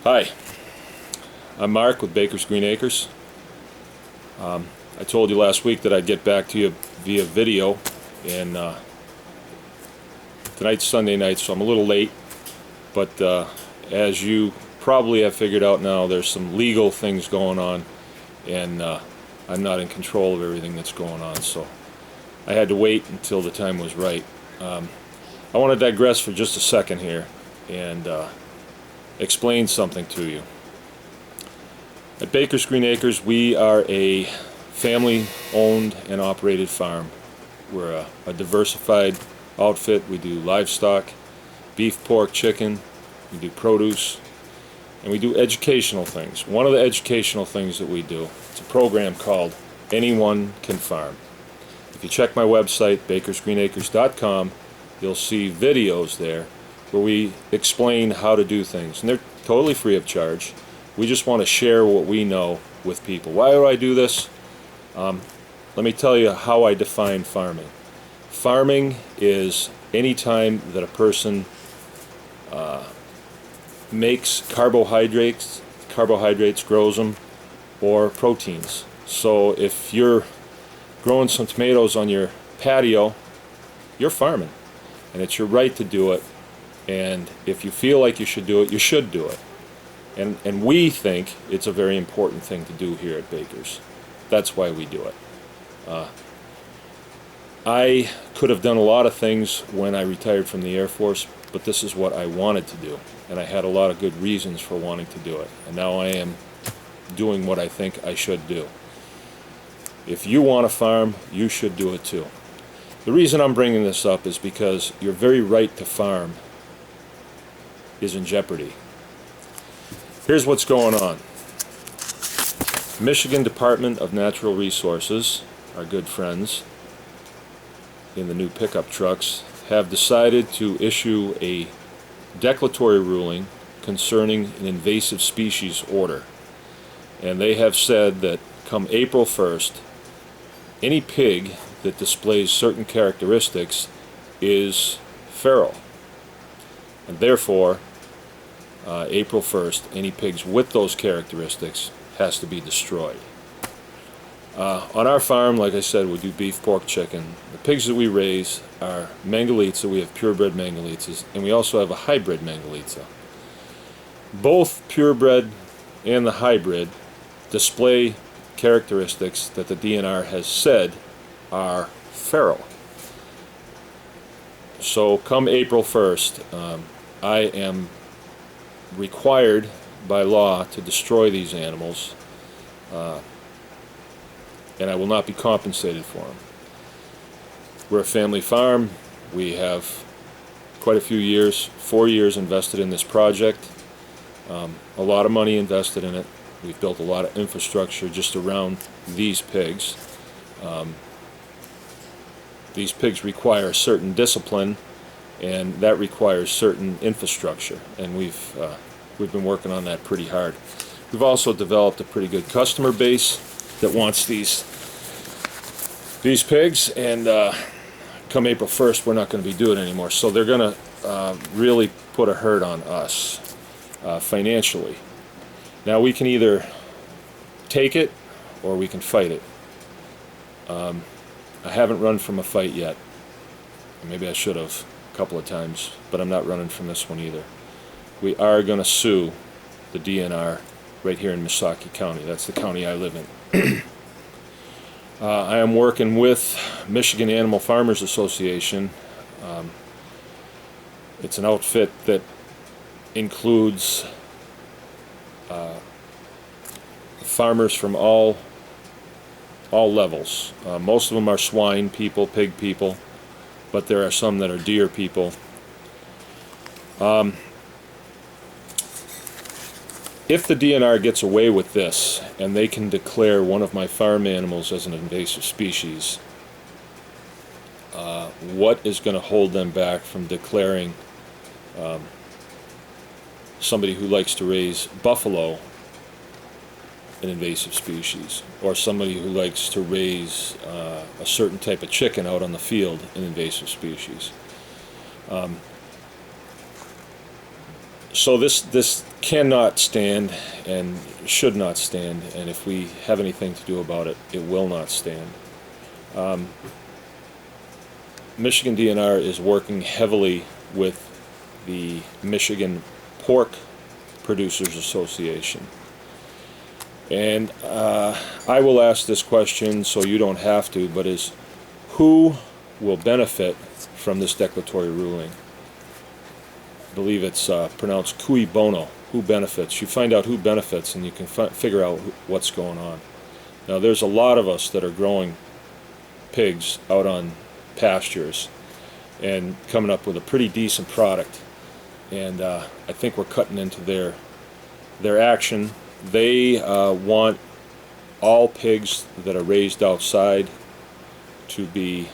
Hi, I'm Mark with Baker's Green Acres. I told you last week that I'd get back to you via video, and tonight's Sunday night, so I'm a little late, but as you probably have figured out now, there's some legal things going on, and I'm not in control of everything that's going on, so I had to wait until the time was right. I want to digress for just a second here and explain something to you. At Baker's Green Acres, we are a family-owned and operated farm. We're a diversified outfit. We do livestock, beef, pork, chicken, we do produce, and we do educational things. One of the educational things that we do, it's a program called Anyone Can Farm. If you check my website, bakersgreenacres.com, you'll see videos there where we explain how to do things, and they're totally free of charge. We just want to share what we know with people. Why do I do this? Let me tell you how I define farming. Farming is any time that a person makes carbohydrates, grows them, or proteins. So if you're growing some tomatoes on your patio, you're farming, and it's your right to do it. And if you feel like you should do it, you should do it. And we think it's a very important thing to do here at Baker's. That's why we do it. I could have done a lot of things when I retired from the Air Force, but this is what I wanted to do. And I had a lot of good reasons for wanting to do it. And now I am doing what I think I should do. If you want to farm, you should do it too. The reason I'm bringing this up is because your very right to farm is in jeopardy. Here's what's going on. Michigan Department of Natural Resources, our good friends in the new pickup trucks, have decided to issue a declatory ruling concerning an invasive species order. And they have said that come April 1st, any pig that displays certain characteristics is feral. And therefore, April 1st, any pigs with those characteristics has to be destroyed. On our farm, like I said, we do beef, pork, chicken. The pigs that we raise are Mangalitsa. We have purebred Mangalitsa, and we also have a hybrid Mangalitsa. Both purebred and the hybrid display characteristics that the DNR has said are feral. So come April 1st, I am required by law to destroy these animals, and I will not be compensated for them. We're a family farm. We have quite a few years, 4 years invested in this project, a lot of money invested in it. We've built a lot of infrastructure just around these pigs. These pigs require a certain discipline, and that requires certain infrastructure, and we've been working on that pretty hard. We've also developed a pretty good customer base that wants these pigs, and come April 1st we're not going to be doing it anymore, so they're going to really put a hurt on us financially. Now we can either take it or we can fight it. I haven't run from a fight yet. Maybe I should have a couple of times, but I'm not running from this one either. We are going to sue the DNR right here in Missaukee County. That's the county I live in. I am working with Michigan Animal Farmers Association. It's an outfit that includes farmers from all levels. Most of them are swine people, pig people, but there are some that are deer people. If the DNR gets away with this and they can declare one of my farm animals as an invasive species, what is going to hold them back from declaring somebody who likes to raise buffalo an invasive species, or somebody who likes to raise a certain type of chicken out on the field an invasive species? So this cannot stand and should not stand, and if we have anything to do about it, it will not stand. Michigan DNR is working heavily with the Michigan Pork Producers Association. And I will ask this question so you don't have to, but is who will benefit from this declaratory ruling? I believe it's pronounced cui bono. Who benefits? You find out who benefits and you can figure out what's going on. Now there's a lot of us that are growing pigs out on pastures and coming up with a pretty decent product, and I think we're cutting into their action. They want all pigs that are raised outside to be,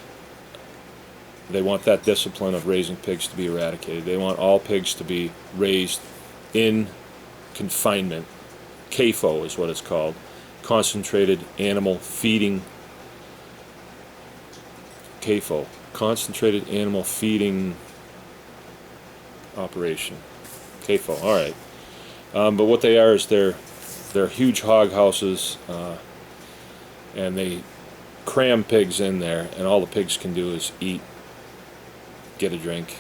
they want that discipline of raising pigs to be eradicated. They want all pigs to be raised in confinement. CAFO is what it's called, concentrated animal feeding. CAFO, concentrated animal feeding operation. CAFO, all right. But what they are is they're huge hog houses, and they cram pigs in there, and all the pigs can do is eat, get a drink,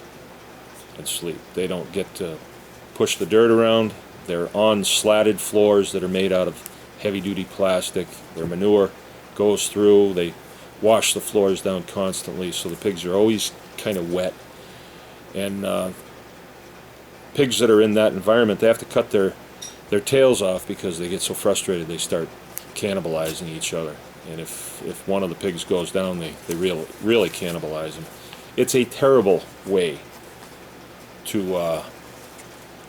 and sleep. They don't get to push the dirt around. They're on slatted floors that are made out of heavy-duty plastic. Their manure goes through. They wash the floors down constantly, so the pigs are always kind of wet. And pigs that are in that environment, they have to cut their tails off because they get so frustrated they start cannibalizing each other. And if one of the pigs goes down, they really cannibalize them. It's a terrible way to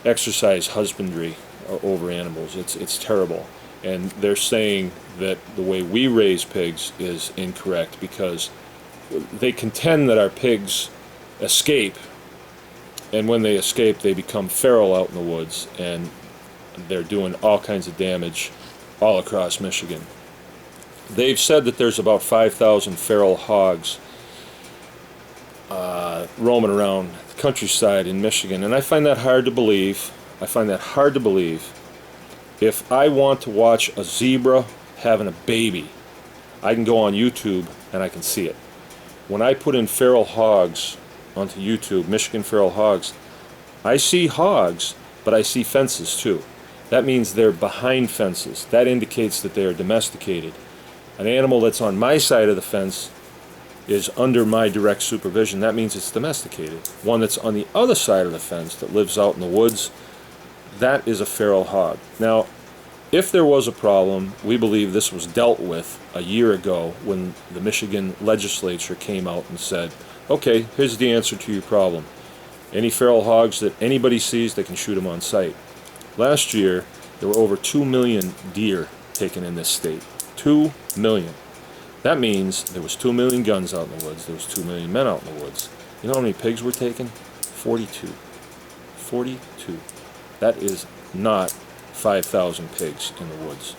exercise husbandry over animals. It's terrible. And they're saying that the way we raise pigs is incorrect because they contend that our pigs escape, and when they escape they become feral out in the woods, and they're doing all kinds of damage all across Michigan. They've said that there's about 5,000 feral hogs roaming around the countryside in Michigan, and I find that hard to believe. If I want to watch a zebra having a baby, I can go on YouTube and I can see it. When I put in feral hogs onto YouTube, Michigan feral hogs, I see hogs, but I see fences too. That means they're behind fences. That indicates that they are domesticated. An animal that's on my side of the fence is under my direct supervision. That means it's domesticated. One that's on the other side of the fence that lives out in the woods, that is a feral hog. Now, if there was a problem, we believe this was dealt with a year ago when the Michigan legislature came out and said, okay, here's the answer to your problem. Any feral hogs that anybody sees, they can shoot them on sight. Last year, there were over 2 million deer taken in this state. 2 million. That means there was 2 million guns out in the woods. There was 2 million men out in the woods. You know how many pigs were taken? 42. 42. That is not 5,000 pigs in the woods.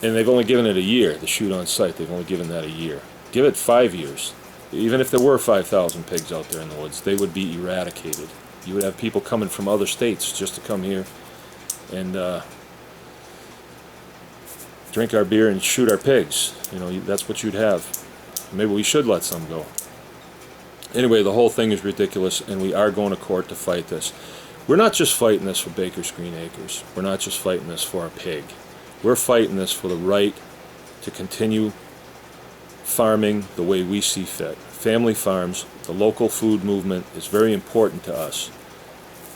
And they've only given it a year, the shoot on sight. They've only given that a year. Give it 5 years. Even if there were 5,000 pigs out there in the woods, they would be eradicated. You would have people coming from other states just to come here and drink our beer and shoot our pigs. You know, that's what you'd have. Maybe we should let some go. Anyway, the whole thing is ridiculous, and we are going to court to fight this. We're not just fighting this for Baker's Green Acres. We're not just fighting this for our pig. We're fighting this for the right to continue farming the way we see fit. Family farms, the local food movement is very important to us.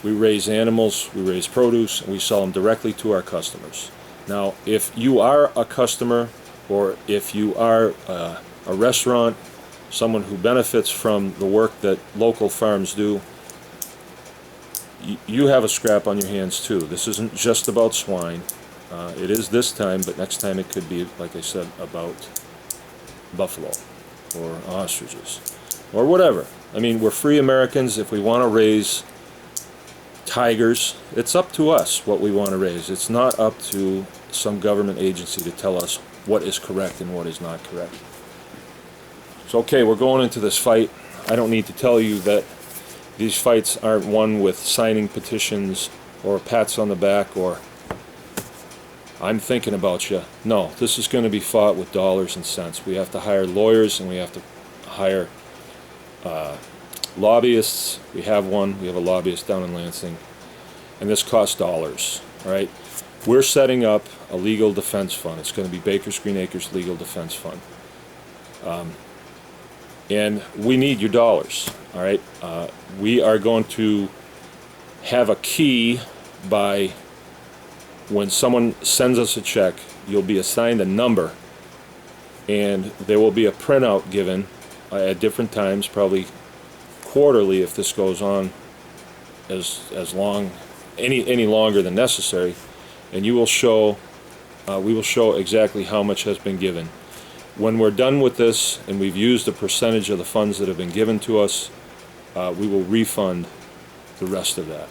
We raise animals, we raise produce, and we sell them directly to our customers. Now, if you are a customer, or if you are a restaurant, someone who benefits from the work that local farms do, you have a scrap on your hands too. This isn't just about swine. It is this time, but next time it could be, like I said, about buffalo or ostriches or whatever. I mean, we're free Americans. If we want to raise tigers, it's up to us what we want to raise. It's not up to some government agency to tell us what is correct and what is not correct. So okay, we're going into this fight. I don't need to tell you that These fights aren't won with signing petitions or pats on the back or I'm thinking about you. No, this is going to be fought with dollars and cents. We have to hire lawyers and we have to hire lobbyists. We have one. We have a lobbyist down in Lansing. And this costs dollars. All right? We're setting up a legal defense fund. It's going to be Baker's Green Acres Legal Defense Fund. And we need your dollars. All right? We are going to have a key by when someone sends us a check, you'll be assigned a number, and there will be a printout given at different times, probably quarterly if this goes on as long, any longer than necessary, and you will show, we will show exactly how much has been given. When we're done with this and we've used a percentage of the funds that have been given to us, we will refund the rest of that.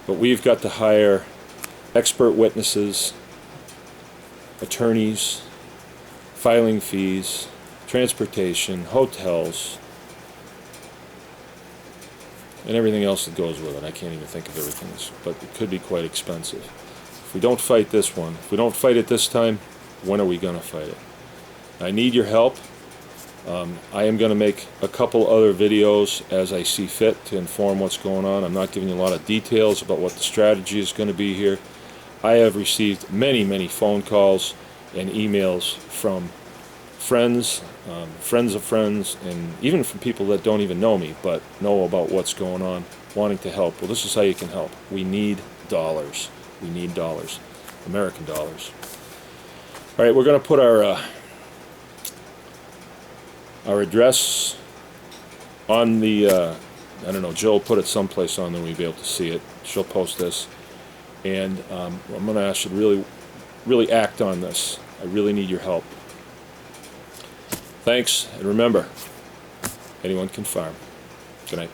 But we've got to hire expert witnesses, attorneys, filing fees, transportation, hotels, and everything else that goes with it. I can't even think of everything, but it could be quite expensive. If we don't fight this one, if we don't fight it this time, when are we going to fight it? I need your help. I am going to make a couple other videos as I see fit to inform what's going on. I'm not giving you a lot of details about what the strategy is going to be here. I have received many phone calls and emails from friends, friends of friends, and even from people that don't even know me but know about what's going on, wanting to help. Well, this is how you can help. We need dollars. We need dollars. American dollars. All right, we're going to put our address on the, I don't know, Jill put it someplace on there we'll be able to see it. She'll post this. And I'm going to ask you to really act on this. I really need your help. Thanks, and remember, anyone can farm. Good night.